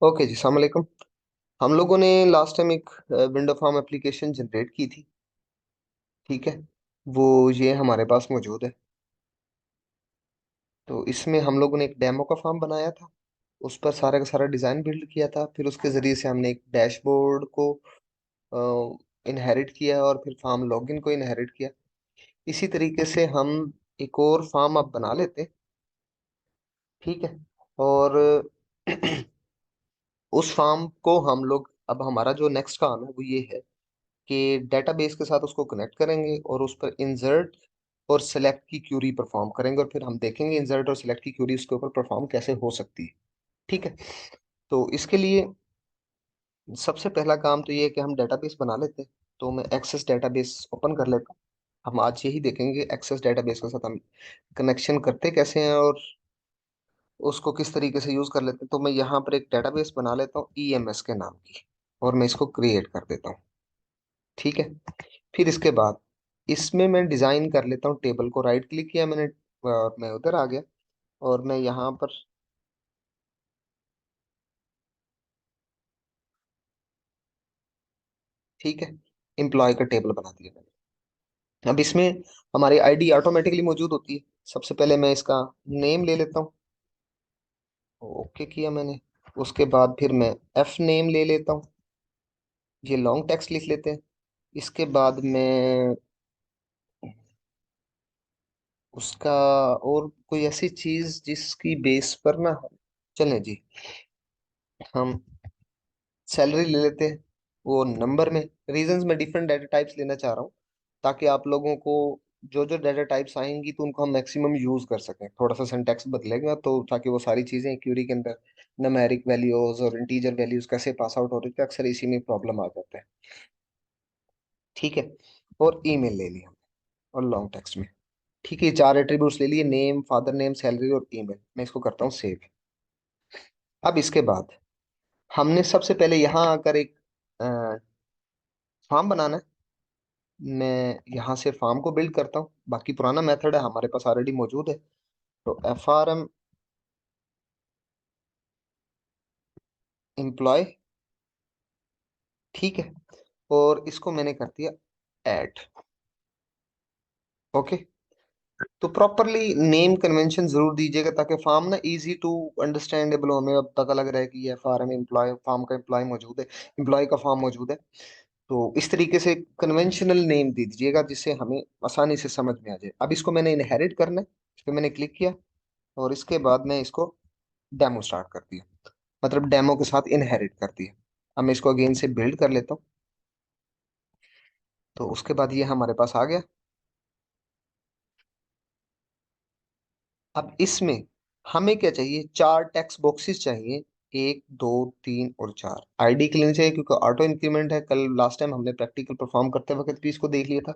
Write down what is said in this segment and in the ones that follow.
Okay जी, अस्सलाम वालेकुम। हम लोगों ने लास्ट टाइम एक विंडो फार्म एप्लीकेशन जनरेट की थी। ठीक है। वो ये हमारे पास मौजूद है। तो इसमें हम लोगों ने एक डेमो का फार्म बनाया था। उस पर सारा का सारा डिज़ाइन बिल्ड किया था, फिर उसके ज़रिए से हमने एक डैशबोर्ड को इनहेरिट किया और फिर फार्म लॉगिन को इनहेरिट किया। इसी तरीके से हम एक और फार्म अब बना लेते हैं। ठीक है। और उस फार्म को हम लोग, अब हमारा जो नेक्स्ट काम है वो ये है कि डेटाबेस के साथ उसको कनेक्ट करेंगे और उस पर इंसर्ट और सेलेक्ट की क्यूरी परफॉर्म करेंगे, और फिर हम देखेंगे इंसर्ट और सेलेक्ट की क्यूरी उसके ऊपर परफॉर्म कैसे हो सकती है। ठीक है। तो इसके लिए सबसे पहला काम तो ये है कि हम डेटाबेस बना लेते हैं। तो मैं एक्सेस डेटाबेस ओपन कर लेता हूँ। हम आज यही देखेंगे एक्सेस डेटाबेस के साथ हम कनेक्शन करते कैसे हैं और उसको किस तरीके से यूज कर लेते हैं। तो मैं यहाँ पर एक डेटाबेस बना लेता हूँ ईएमएस के नाम की, और मैं इसको क्रिएट कर देता हूँ। ठीक है। फिर इसके बाद इसमें मैं डिजाइन कर लेता हूँ टेबल को। राइट क्लिक किया मैंने और मैं उधर आ गया, और मैं यहाँ पर, ठीक है, एम्प्लॉय का टेबल बना दिया मैंने। अब इसमें हमारी आईडी ऑटोमेटिकली मौजूद होती है। सबसे पहले मैं इसका नेम ले लेता हूँ। ओके किया मैंने। उसके बाद फिर मैं एफ नेम ले लेता हूँ। ये लॉन्ग टेक्स्ट लिख लेते हैं। इसके बाद मैं उसका और कोई ऐसी चीज जिसकी बेस पर ना, चलें जी, हम सैलरी ले लेते हैं। वो नंबर में, रीजंस में डिफरेंट डाटा टाइप्स लेना चाह रहा हूँ ताकि आप लोगों को जो जो डाटा टाइप्स आएंगी तो उनको हम मैक्सिमम यूज कर सकें। थोड़ा सा सिंटैक्स बदलेगा तो ताकि वो सारी चीजें क्यूरी के अंदर न्यूमेरिक वैल्यूज और इंटीजर वैल्यूज कैसे पास आउट हो रही है, अक्सर इसी में प्रॉब्लम आ जाता है। ठीक है। और ईमेल ले लिया हमने, और लॉन्ग टेक्स्ट में। ठीक है, ये चार एट्रीब्यूट्स ले लिए, नेम, फादर नेम, सैलरी और ईमेल। मैं इसको करता हूँ सेव। अब इसके बाद हमने सबसे पहले यहाँ आकर एक फॉर्म बनाना है। मैं यहाँ से फॉर्म को बिल्ड करता हूँ। बाकी पुराना मेथड है हमारे पास ऑलरेडी मौजूद है। तो FRM एम्प्लॉय, ठीक है, और इसको मैंने कर दिया ऐड। ओके। तो प्रॉपरली नेम कन्वेंशन जरूर दीजिएगा ताकि फॉर्म ना इजी टू अंडरस्टैंडेबल हो। हमें अब पता लग रहा है कि ये FRM एम्प्लॉय, फॉर्म का एम्प्लॉय मौजूद है, एम्प्लॉय का फॉर्म मौजूद है। तो इस तरीके से कन्वेंशनल नेम दे दीजिएगा जिससे हमें आसानी से समझ में आ जाए। अब इसको मैंने इनहेरिट करना है। इस पर मैंने क्लिक किया, और इसके बाद मैं इसको डेमो स्टार्ट कर दिया, मतलब डेमो के साथ इनहेरिट कर दिया। अब मैं इसको अगेन से बिल्ड कर लेता हूँ। तो उसके बाद ये हमारे पास आ गया। अब इसमें हमें क्या चाहिए, चार टेक्स्ट बॉक्सेस चाहिए। एक, दो, तीन और चार। आईडी के लिए चाहिए क्योंकि ऑटो इंक्रीमेंट है। कल लास्ट टाइम हमने प्रैक्टिकल परफॉर्म करते वक्त भी इसको देख लिया था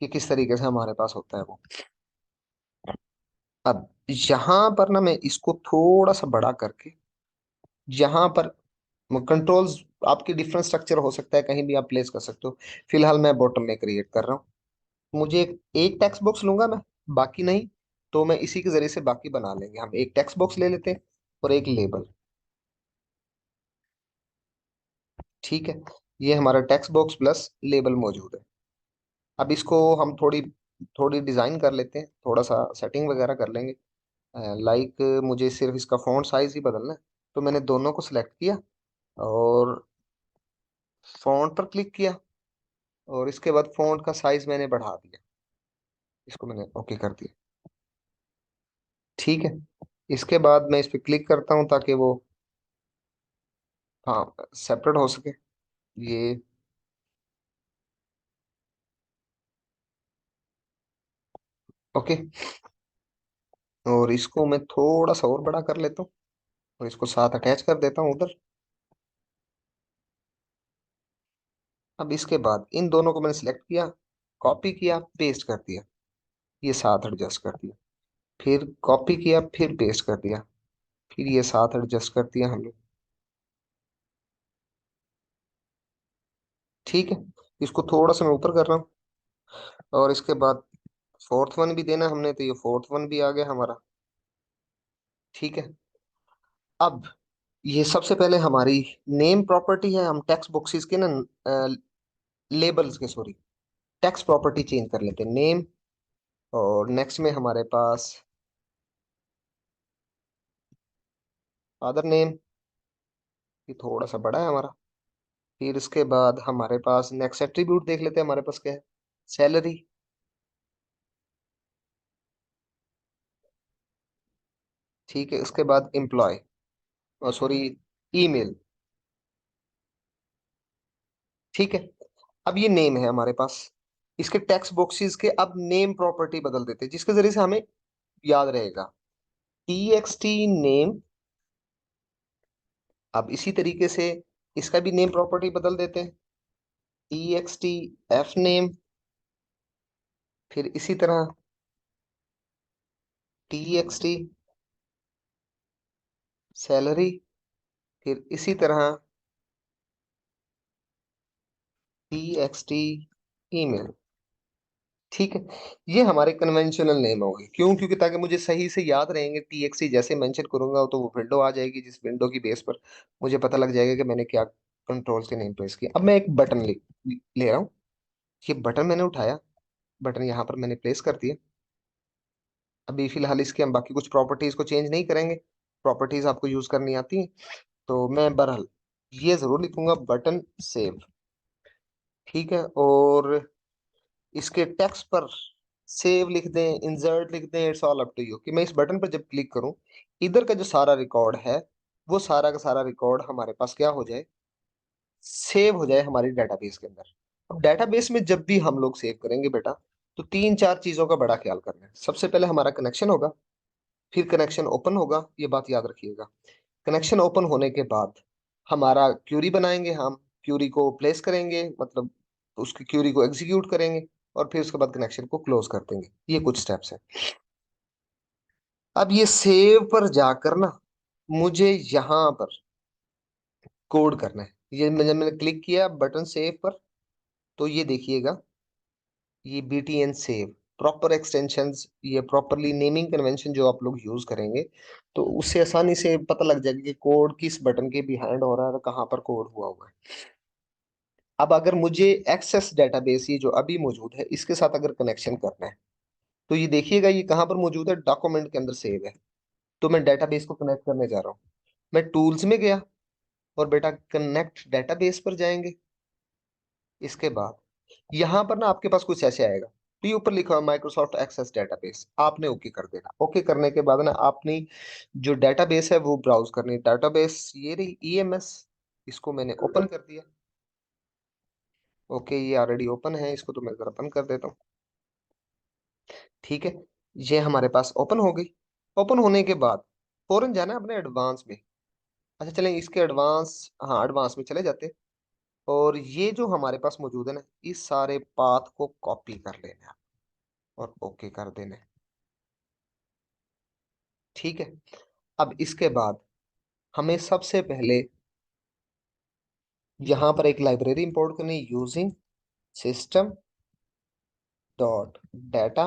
कि किस तरीके से हमारे पास होता है वो। अब यहाँ पर ना मैं इसको थोड़ा सा बड़ा करके, यहाँ पर कंट्रोल्स, आपकी डिफरेंट स्ट्रक्चर हो सकता है, कहीं भी आप प्लेस कर सकते हो। फिलहाल मैं बॉटम में क्रिएट कर रहा हूँ। मुझे एक टेक्स्ट बॉक्स लूंगा मैं, बाकी नहीं। तो मैं इसी के जरिए से बाकी बना लेंगे। हम एक टेक्स्ट बॉक्स ले लेते हैं और एक लेबल। ठीक है। ये हमारा टेक्स्ट बॉक्स प्लस लेबल मौजूद है। अब इसको हम थोड़ी थोड़ी डिजाइन कर लेते हैं, थोड़ा सा सेटिंग वगैरह कर लेंगे। लाइक मुझे सिर्फ इसका फॉन्ट साइज ही बदलना है। तो मैंने दोनों को सिलेक्ट किया और फॉन्ट पर क्लिक किया, और इसके बाद फॉन्ट का साइज मैंने बढ़ा दिया। इसको मैंने ओके कर दिया। ठीक है। इसके बाद मैं इस पर क्लिक करता हूँ ताकि वो, हाँ, सेपरेट हो सके ये। ओके। और इसको मैं थोड़ा सा और बड़ा कर लेता हूँ, और इसको साथ अटैच कर देता हूँ उधर। अब इसके बाद इन दोनों को मैंने सिलेक्ट किया, कॉपी किया, पेस्ट कर दिया, ये साथ एडजस्ट कर दिया। फिर कॉपी किया, फिर पेस्ट कर दिया, फिर ये साथ एडजस्ट कर दिया हमने। ठीक है। इसको थोड़ा सा मैं ऊपर कर रहा हूँ, और इसके बाद फोर्थ वन भी देना हमने, तो ये फोर्थ वन भी आ गया हमारा। ठीक है। अब ये सबसे पहले हमारी नेम प्रॉपर्टी है, हम टेक्स्ट बॉक्सेस के ना लेबल्स के, सॉरी, टेक्स्ट प्रॉपर्टी चेंज कर लेते हैं, नेम। और नेक्स्ट में हमारे पास फादर नेम, ये थोड़ा सा बड़ा है हमारा। फिर इसके बाद हमारे पास नेक्स्ट एट्रीब्यूट देख लेते हैं, हमारे पास क्या है, सैलरी। ठीक है, उसके बाद एम्प्लॉय, सॉरी, ईमेल। ठीक है, अब ये नेम है हमारे पास। इसके टेक्स्ट बॉक्सेस के अब नेम प्रॉपर्टी बदल देते हैं, जिसके जरिए से हमें याद रहेगा। T name. अब इसी तरीके से इसका भी नेम प्रॉपर्टी बदल देते हैं, टी एफ नेम। फिर इसी तरह टी सैलरी। फिर इसी तरह टी ईमेल। ठीक है, ये हमारे कन्वेंशनल नेम हो गए। क्यों? क्योंकि ताकि मुझे सही से याद रहेंगे, टी जैसे मेंशन करूंगा तो वो विंडो आ जाएगी, जिस विंडो की बेस पर मुझे पता लग जाएगा कि मैंने क्या कंट्रोल से नेम प्रेस किया। अब मैं एक बटन ले रहा हूँ। ये बटन मैंने उठाया, बटन यहाँ पर मैंने प्लेस कर दिया। अभी फिलहाल इसके हम बाकी कुछ प्रॉपर्टीज को चेंज नहीं करेंगे, प्रॉपर्टीज आपको यूज करनी आती है। तो मैं बहरहाल ये जरूर लिखूंगा, बटन सेव। ठीक है, और इसके टेक्स्ट पर सेव लिख दें, इंसर्ट लिख दें, it's all up to you, कि मैं इस बटन पर जब क्लिक करूं, इधर का जो सारा रिकॉर्ड है, वो सारा का सारा रिकॉर्ड हमारे पास क्या हो जाए, सेव हो जाए हमारी डेटाबेस के अंदर। अब डेटाबेस में जब भी हम लोग सेव करेंगे बेटा, तो तीन चार चीजों का बड़ा ख्याल करना है। सबसे पहले हमारा कनेक्शन होगा, फिर कनेक्शन ओपन होगा, ये बात याद रखिएगा। कनेक्शन ओपन होने के बाद हमारा क्यूरी बनाएंगे हम, क्यूरी को प्लेस करेंगे, मतलब उसकी क्यूरी को एग्जीक्यूट करेंगे, और फिर उसके बाद कनेक्शन को क्लोज कर देंगे। ये कुछ स्टेप्स हैं। अब ये सेव पर जाकर ना, मुझे यहाँ पर कोड करना है। ये मैंने क्लिक किया बटन सेव पर, तो ये देखिएगा, ये BTN सेव प्रॉपर एक्सटेंशंस, ये प्रॉपरली नेमिंग कन्वेंशन जो आप लोग यूज करेंगे, तो उससे आसानी से पता लग जाएगा कि कोड किस बटन के बिहाइंड हो रहा है और कहाँ पर कोड हुआ हुआ है। अब अगर मुझे एक्सेस डेटाबेस, ये जो अभी मौजूद है, इसके साथ अगर कनेक्शन करना है, तो ये देखिएगा ये कहाँ पर मौजूद है, डॉक्यूमेंट के अंदर सेव है। तो मैं डेटाबेस को कनेक्ट करने जा रहा हूँ। मैं टूल्स में गया, और बेटा कनेक्ट डेटाबेस पर जाएंगे। इसके बाद यहाँ पर ना आपके पास कुछ ऐसे आएगा, तो ये ऊपर लिखा हुआ माइक्रोसॉफ्ट एक्सेस डेटाबेस, आपने ओके कर देना। ओके करने के बाद ना आपने जो डेटाबेस है वो ब्राउज करनी। डेटाबेस ये रही, EMS, इसको मैंने ओपन कर दिया। ओके, ये ऑलरेडी ओपन है, इसको तो मैं जरा बंद कर देता हूँ। ठीक है, ये हमारे पास ओपन हो गई। ओपन होने के बाद फौरन जाना है अपने एडवांस में। अच्छा चलें, इसके एडवांस, हाँ एडवांस में चले जाते हैं। और ये जो हमारे पास मौजूद है ना, इस सारे पाथ को कॉपी कर लेना है और ओके कर देना है। ठीक है, अब इसके बाद हमें सबसे पहले यहाँ पर एक लाइब्रेरी इंपोर्ट करनी है, using system dot data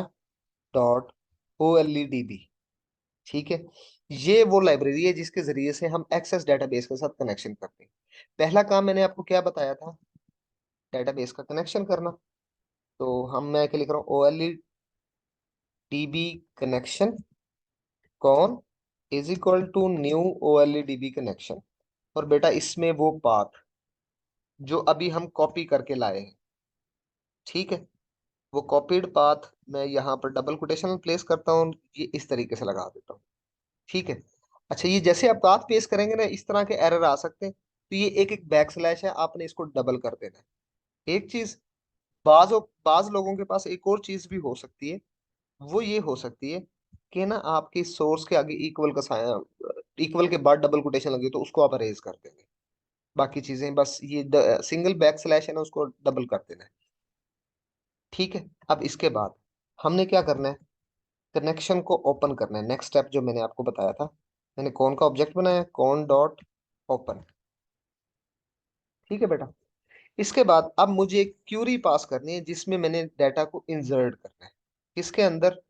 dot OLEDB। ठीक है, ये वो लाइब्रेरी है जिसके जरिए से हम एक्सेस डेटाबेस के साथ कनेक्शन करते हैं। पहला काम मैंने आपको क्या बताया था, डेटाबेस का कनेक्शन करना। तो हम, मैं क्या लिख रहा हूँ, OLEDB connection con is equal to new OLEDB connection. और बेटा इसमें वो पाथ जो अभी हम कॉपी करके लाए हैं, ठीक है, वो कॉपीड पाथ मैं यहाँ पर डबल कोटेशन प्लेस करता हूँ, ये इस तरीके से लगा देता हूँ। ठीक है, अच्छा ये जैसे आप पाथ पेस्ट करेंगे ना, इस तरह के एरर आ सकते हैं, तो ये एक एक बैक स्लैश है, आपने इसको डबल कर देना है। एक चीज, बाज लोगों के पास एक और चीज भी हो सकती है, वो ये हो सकती है कि ना आपके सोर्स के आगे इक्वल का साइन, इक्वल के बाद डबल कोटेशन लगे, तो उसको आप अरेज कर देंगे। बाकी चीजें बस ये सिंगल बैक स्लैश है ना, उसको डबल कर देना है। ठीक है, अब इसके बाद हमने क्या करना है, कनेक्शन को ओपन करना है। नेक्स्ट स्टेप जो मैंने आपको बताया था, मैंने कौन का ऑब्जेक्ट बनाया, कौन डॉट ओपन। ठीक है बेटा, इसके बाद अब मुझे एक क्यूरी पास करनी है जिसमें मैंने डाटा को इंसर्ट करना है। किसके अंदर,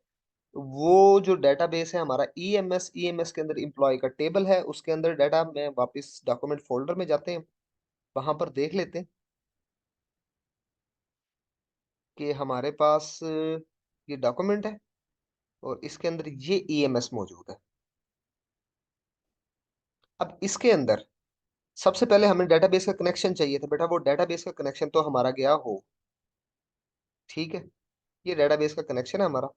वो जो डेटाबेस है हमारा ईएमएस, ईएमएस के अंदर एम्प्लॉय का टेबल है, उसके अंदर डाटा में वापस डॉक्यूमेंट फोल्डर में जाते हैं, वहां पर देख लेते हैं कि हमारे पास ये डॉक्यूमेंट है और इसके अंदर ये ईएमएस मौजूद है। अब इसके अंदर सबसे पहले हमें डेटाबेस का कनेक्शन चाहिए था बेटा, वो डेटाबेस का कनेक्शन तो हमारा गया हो, ठीक है। ये डेटाबेस का कनेक्शन है हमारा,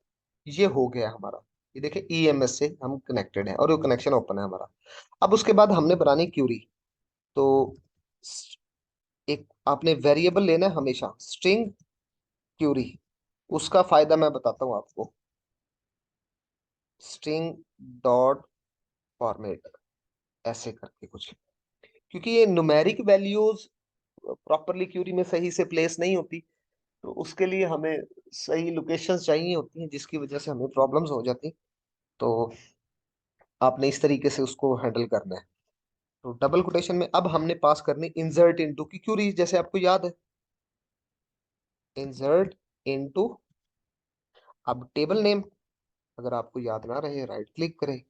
ये हो गया हमारा। ये देखिए ईएमएस से हम कनेक्टेड हैं और वो कनेक्शन ओपन है हमारा। अब उसके बाद हमने बनानी क्यूरी। तो एक आपने वेरिएबल लेना है हमेशा, स्ट्रिंग क्यूरी। उसका फायदा मैं बताता हूँ आपको, स्ट्रिंग डॉट फॉर्मेट, ऐसे करके कुछ, क्योंकि ये न्यूमेरिक वैल्यूज प्रॉपरली क्यूरी में सही से प्लेस नहीं होती, तो उसके लिए हमें सही लोकेशंस चाहिए होती हैं, जिसकी वजह से हमें प्रॉब्लम्स हो जाती। तो आपने इस तरीके से उसको हैंडल करना है। तो डबल कोटेशन में अब हमने पास करनी इंसर्ट इनटू की क्यूरी, जैसे आपको याद है, इंसर्ट इनटू, अब टेबल नेम, अगर आपको याद ना रहे राइट क्लिक करें,